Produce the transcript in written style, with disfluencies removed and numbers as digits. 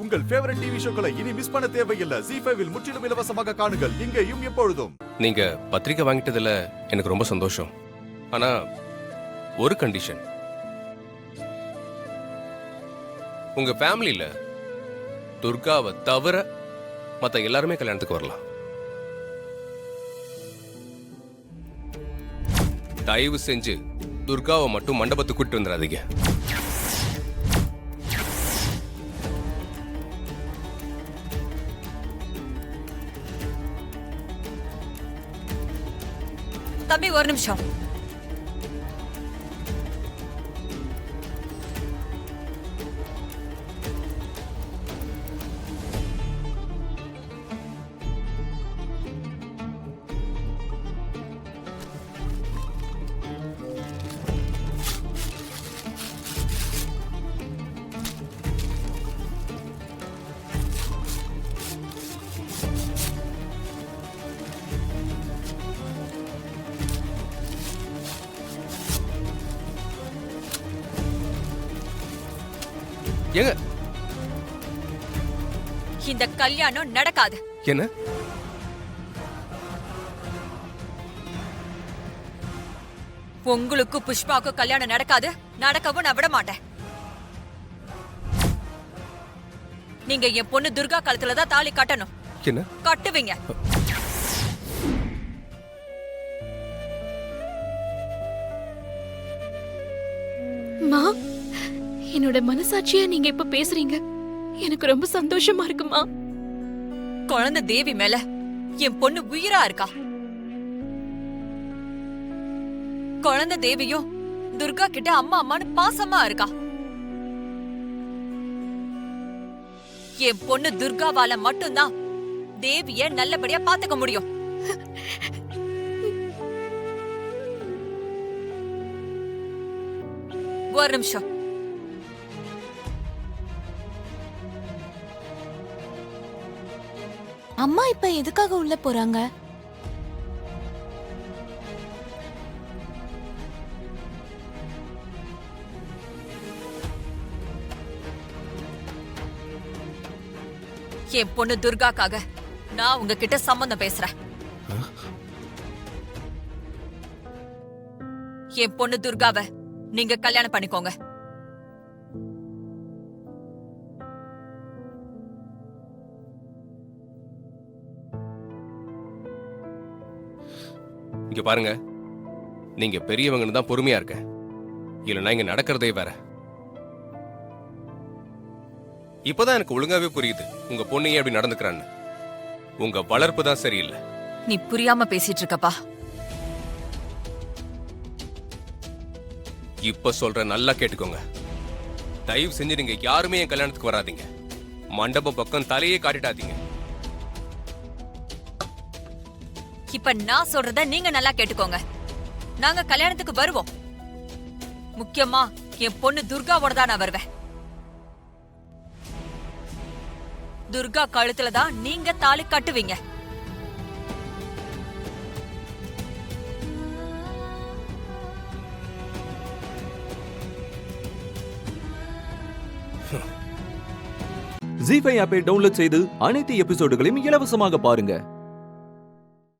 உங்கள் favourite TV ஷோக்களை இனி miss பண்ண தேவையில்லை. ZEE5 இல் முற்றிலும் இலவசமாக காணுங்கள், இங்கேயும் எப்பொழுதும். நீங்க பத்திரிக்கை வாங்கிட்டதுல எனக்கு ரொம்ப சந்தோஷம். ஆனா ஒரு கண்டிஷன், உங்க ஃபேமிலியில துர்காவை தவிர மத்த எல்லாருமே கல்யாணத்துக்கு வரலாம். தயவு செஞ்சு துர்காவை மட்டும் மண்டபத்துக்கு கூட்டிட்டு வந்துடாதீங்க. தம்பி ஒரு நிமிஷம். ஏங்க இந்த கல்யாணம் நடக்காது. என்ன? உங்களுக்கு புஷ்பாவுக்கு கல்யாணம் நடக்காது, நடக்கவும் நான் விட மாட்டேன். நீங்க என் பொண்ணு துர்கா கழுத்துலதான் தாலி கட்டணும். என்ன கட்டுவீங்க. மா, என்னோட மனசாட்சியா நீங்க இப்ப பேசுறீங்க. எனக்கு ரொம்ப சந்தோஷமா இருக்குமா. குழந்தை தேவி மேல என் பொண்ணு உயிரா இருக்கா. குழந்தை தேவியும் துர்கா கிட்ட அம்மா அம்மான்னு பாசமா இருக்கா. என் பொண்ணு துர்காவால மட்டும்தான் தேவிய நல்லபடியா பாத்துக்க முடியும். ஒரு நிமிஷம். அம்மா இப்ப எதுக்காக உள்ள போறாங்க? என் பொண்ணு துர்காக்காக நான் உங்ககிட்ட சம்பந்தம் பேசுறேன். என் பொண்ணு துர்காவை நீங்க கல்யாணம் பண்ணிக்கோங்க. இங்க பாருங்க, நீங்க பெரியவங்கன்னு தான் பொறுமையா இருக்க, இல்லைன்னா இங்க நடக்கிறதே வேற. இப்பதான் எனக்கு ஒழுங்காவே புரியுது உங்க பொண்ணு ஏன் அப்படி நடந்துக்கிறான்னு. உங்க வளர்ப்பு தான் சரியில்லை. நீ புரியாம பேசிட்டு இருக்கப்பா. இப்ப சொல்ற நல்லா கேட்டுக்கோங்க. தயவு செஞ்சு நீங்க யாருமே என் கல்யாணத்துக்கு வராதீங்க. மண்டபம் பக்கம் தலையே காட்டிட்டாதீங்க. இப்ப நான் சொல்றத நீங்க நல்லா கேட்டுக்கோங்க. நாங்க கல்யாணத்துக்கு வருவோம். முக்கியமா என் பொண்ணு துர்காவோட தான் நான் வருவேன். துர்கா கழுத்துல தான் நீங்க தாலி கட்டுவீங்க. ZEE5 ஆப்பை டவுன்லோட் செய்து அனைத்து எபிசோடுகளையும் இலவசமாக பாருங்க.